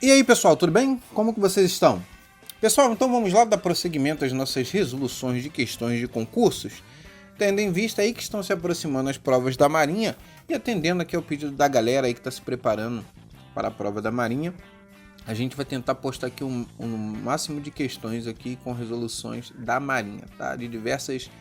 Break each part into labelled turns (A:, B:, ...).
A: E aí, pessoal, tudo bem? Como que vocês estão? Pessoal, então vamos lá dar prosseguimento às nossas resoluções de questões de concursos, tendo em vista aí que estão se aproximando as provas da Marinha e atendendo aqui ao pedido da galera aí que está se preparando para a prova da Marinha. A gente vai tentar postar aqui um máximo de questões aqui com resoluções da Marinha, tá? De diversas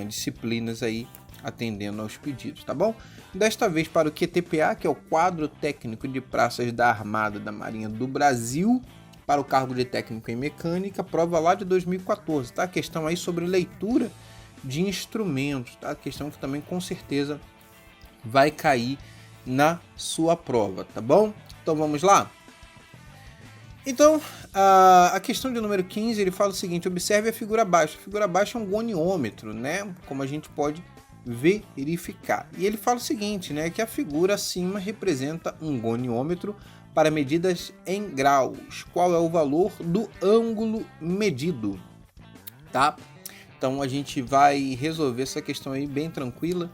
A: disciplinas aí, atendendo aos pedidos, tá bom? Desta vez para o QTPA, que é o Quadro Técnico de Praças da Armada da Marinha do Brasil, para o cargo de técnico em mecânica, prova lá de 2014, tá? A questão aí sobre leitura de instrumentos, tá? A questão que também com certeza vai cair na sua prova, tá bom? Então vamos lá? Então, a questão de número 15, ele fala o seguinte: observe a figura abaixo. A figura abaixo é um goniômetro, né? Como a gente pode verificar. E ele fala o seguinte, né? Que a figura acima representa um goniômetro para medidas em graus. Qual é o valor do ângulo medido? Tá? Então a gente vai resolver essa questão aí bem tranquila,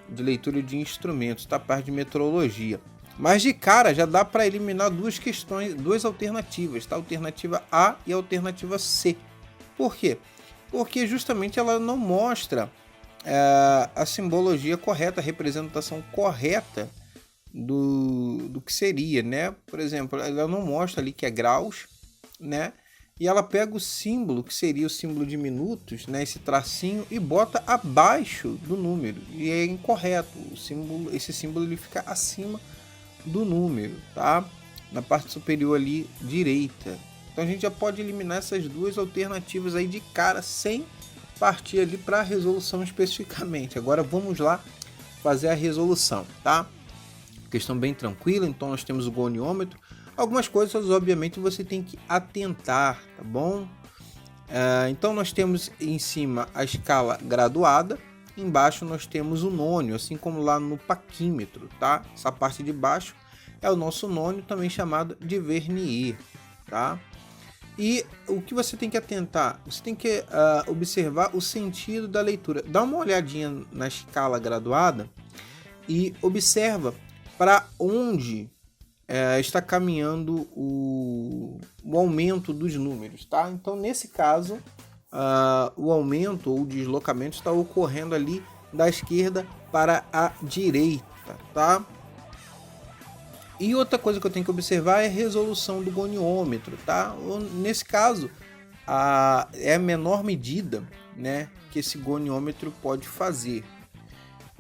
A: de leitura de instrumentos, tá? Parte de metrologia. Mas de cara já dá para eliminar duas questões, duas alternativas, tá? Alternativa A e alternativa C. Por quê? Porque justamente ela não mostra a simbologia correta, a representação correta do que seria, né? Por exemplo, ela não mostra ali que é graus, né? E ela pega o símbolo, que seria o símbolo de minutos, né? Esse tracinho, e bota abaixo do número. E é incorreto. Esse símbolo ele fica acima do número, tá? Na parte superior ali, direita. Então a gente já pode eliminar essas duas alternativas aí de cara, sem partir ali para a resolução especificamente. Agora vamos lá fazer a resolução, tá? Questão bem tranquila. Então nós temos o goniômetro. Algumas coisas, obviamente, você tem que atentar, tá bom? Então nós temos em cima a escala graduada. Embaixo nós temos o nônio, assim como lá no paquímetro, tá? Essa parte de baixo é o nosso nônio, também chamado de vernier, tá? E o que você tem que atentar? Você tem que observar o sentido da leitura. Dá uma olhadinha na escala graduada e observa para onde está caminhando o aumento dos números, tá? Então, nesse caso, o aumento ou o deslocamento está ocorrendo ali da esquerda para a direita, tá? E outra coisa que eu tenho que observar é a resolução do goniômetro, tá? Nesse caso, é a menor medida, né, que esse goniômetro pode fazer.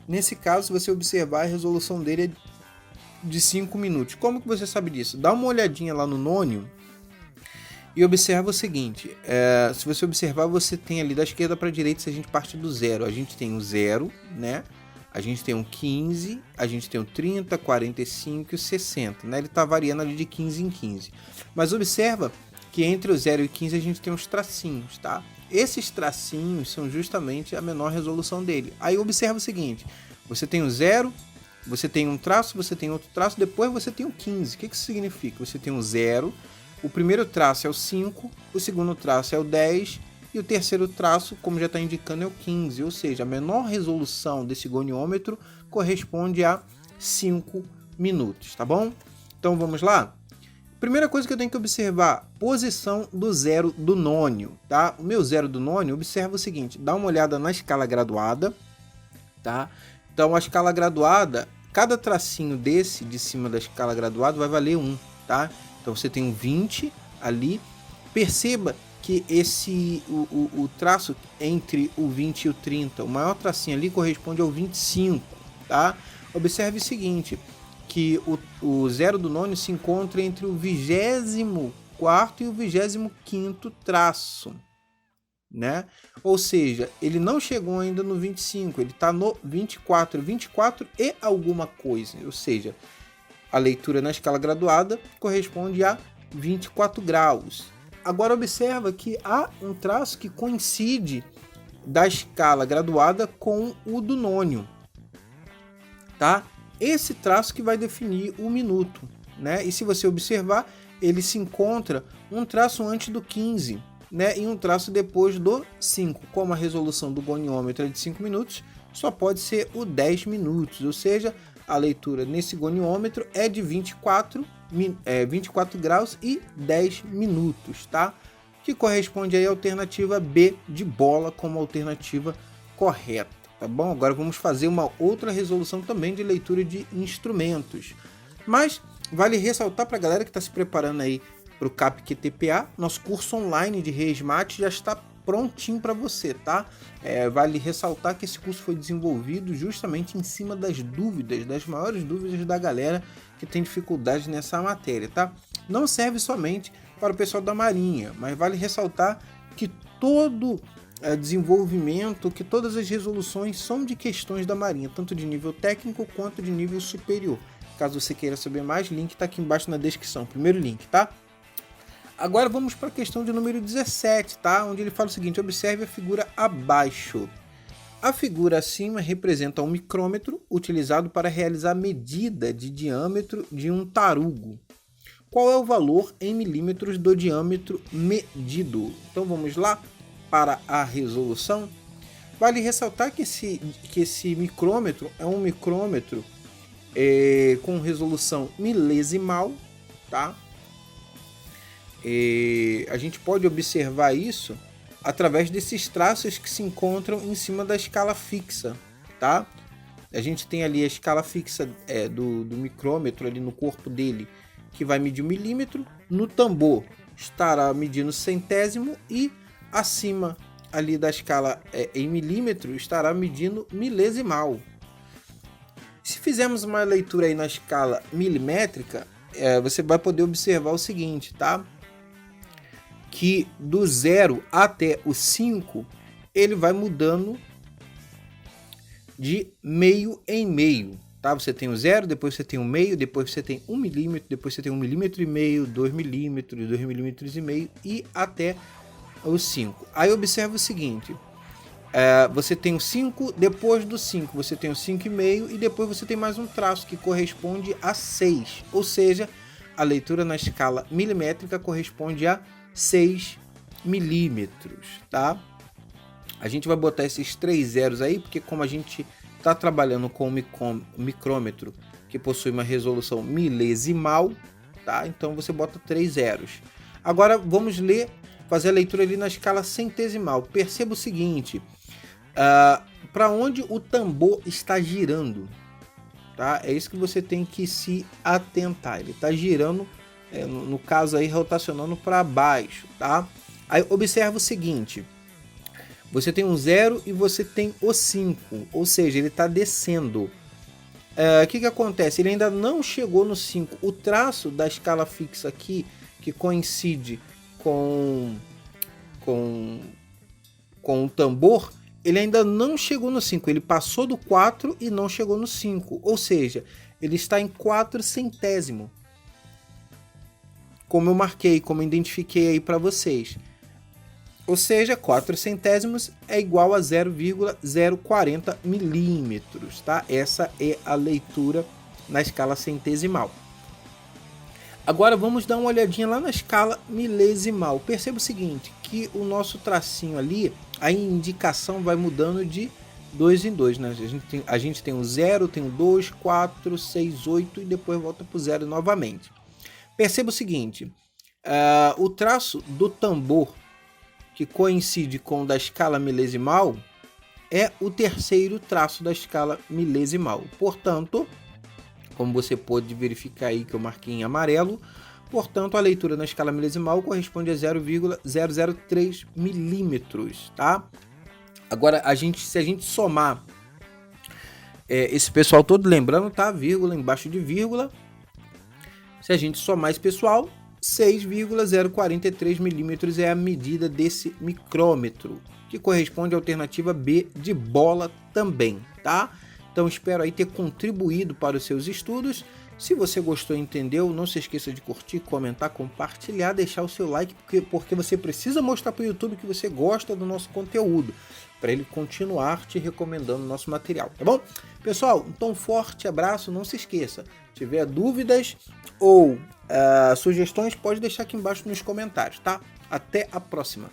A: Nesse caso, se você observar, a resolução dele é de 5 minutos. Como que você sabe disso? Dá uma olhadinha lá no nônio e observa o seguinte, se você observar, você tem ali da esquerda para a direita, se a gente parte do zero, a gente tem o 0, né? A gente tem um 15, a gente tem o 30, 45 e o 60, né? Ele está variando ali de 15 em 15. Mas observa que entre o 0 e o 15 a gente tem os tracinhos, tá? Esses tracinhos são justamente a menor resolução dele. Aí observa o seguinte, você tem o 0, você tem um traço, você tem outro traço, depois você tem o 15. O que isso significa? Você tem o 0, o primeiro traço é o 5, o segundo traço é o 10 e o terceiro traço, como já está indicando, é o 15. Ou seja, a menor resolução desse goniômetro corresponde a 5 minutos, tá bom? Então vamos lá? Primeira coisa que eu tenho que observar, posição do zero do nônio, tá? O meu zero do nônio, observa o seguinte, dá uma olhada na escala graduada, tá? Então a escala graduada, cada tracinho desse de cima da escala graduada vai valer 1, tá? Então você tem um 20 ali. Perceba que o traço entre o 20 e o 30, o maior tracinho ali corresponde ao 25, tá? Observe o seguinte, que o zero do nônio se encontra entre o 24º e o 25º traço, né? Ou seja, ele não chegou ainda no 25, ele está no 24 e alguma coisa, ou seja, a leitura na escala graduada corresponde a 24 graus. Agora observa que há um traço que coincide da escala graduada com o do nônio, tá? Esse traço que vai definir o minuto, né? E se você observar, ele se encontra um traço antes do 15, né? E um traço depois do 5. Como a resolução do goniômetro é de 5 minutos, só pode ser o 10 minutos, ou seja, a leitura nesse goniômetro é de 24, 24 graus e 10 minutos, tá? Que corresponde aí à alternativa B de bola como alternativa correta, tá bom? Agora vamos fazer uma outra resolução também de leitura de instrumentos. Mas vale ressaltar para a galera que está se preparando aí para o CAP-QTPA, nosso curso online de RESMAT já está prontinho para você, tá? Vale ressaltar que esse curso foi desenvolvido justamente em cima das dúvidas, das maiores dúvidas da galera que tem dificuldade nessa matéria, tá? Não serve somente para o pessoal da Marinha, mas vale ressaltar que todo desenvolvimento, que todas as resoluções são de questões da Marinha, tanto de nível técnico quanto de nível superior. Caso você queira saber mais, link está aqui embaixo na descrição, primeiro link, tá? Agora vamos para a questão de número 17, tá? Onde ele fala o seguinte: observe a figura abaixo. A figura acima representa um micrômetro utilizado para realizar a medida de diâmetro de um tarugo. Qual é o valor em milímetros do diâmetro medido? Então vamos lá para a resolução. Vale ressaltar que esse micrômetro é um micrômetro com resolução milesimal, tá? A gente pode observar isso através desses traços que se encontram em cima da escala fixa, tá? A gente tem ali a escala fixa do micrômetro ali no corpo dele, que vai medir 1 milímetro. No tambor estará medindo centésimo e acima ali da escala em milímetro estará medindo milesimal. Se fizermos uma leitura aí na escala milimétrica, você vai poder observar o seguinte, tá? Que do 0 até o 5, ele vai mudando de meio em meio, tá? Você tem o 0, depois você tem o meio, depois você tem 1 milímetro, depois você tem 1,5 milímetro, 2 milímetros, 2,5 milímetros e até o 5. Aí observa o seguinte, você tem o 5, depois do 5 você tem o 5,5 e depois você tem mais um traço que corresponde a 6, ou seja, a leitura na escala milimétrica corresponde a 6 milímetros, tá? A gente vai botar esses 3 zeros aí, porque como a gente está trabalhando com um micrômetro que possui uma resolução milesimal, tá? Então você bota 3 zeros. Agora vamos fazer a leitura ali na escala centesimal. Perceba o seguinte, para onde o tambor está girando, tá? É isso que você tem que se atentar. Ele está girando, no caso aí, rotacionando para baixo, tá? Aí observa o seguinte, você tem um 0 e você tem o 5, ou seja, ele está descendo. O que acontece? Ele ainda não chegou no 5. O traço da escala fixa aqui, que coincide com o tambor, ele ainda não chegou no 5. Ele passou do 4 e não chegou no 5. Ou seja, ele está em 4 centésimo. Como eu marquei, como eu identifiquei aí para vocês. Ou seja, 4 centésimos é igual a 0,040 milímetros, tá? Essa é a leitura na escala centesimal. Agora vamos dar uma olhadinha lá na escala milesimal. Perceba o seguinte, que o nosso tracinho ali, a indicação vai mudando de 2 em 2, né? A gente tem o 0, tem o 2, 4, 6, 8 e depois volta para o 0 novamente. Perceba o seguinte, o traço do tambor que coincide com o da escala milesimal é o terceiro traço da escala milesimal. Portanto, como você pode verificar aí que eu marquei em amarelo, portanto a leitura na escala milesimal corresponde a 0,003 milímetros, tá? Agora, se a gente somar esse pessoal todo, lembrando, tá? Vírgula embaixo de vírgula. Se a gente somar esse pessoal, 6,043 milímetros é a medida desse micrômetro, que corresponde à alternativa B de bola também, tá? Então espero aí ter contribuído para os seus estudos. Se você gostou e entendeu, não se esqueça de curtir, comentar, compartilhar, deixar o seu like, porque você precisa mostrar para o YouTube que você gosta do nosso conteúdo, para ele continuar te recomendando o nosso material, tá bom? Pessoal, então um forte abraço, não se esqueça, se tiver dúvidas ou sugestões, pode deixar aqui embaixo nos comentários, tá? Até a próxima!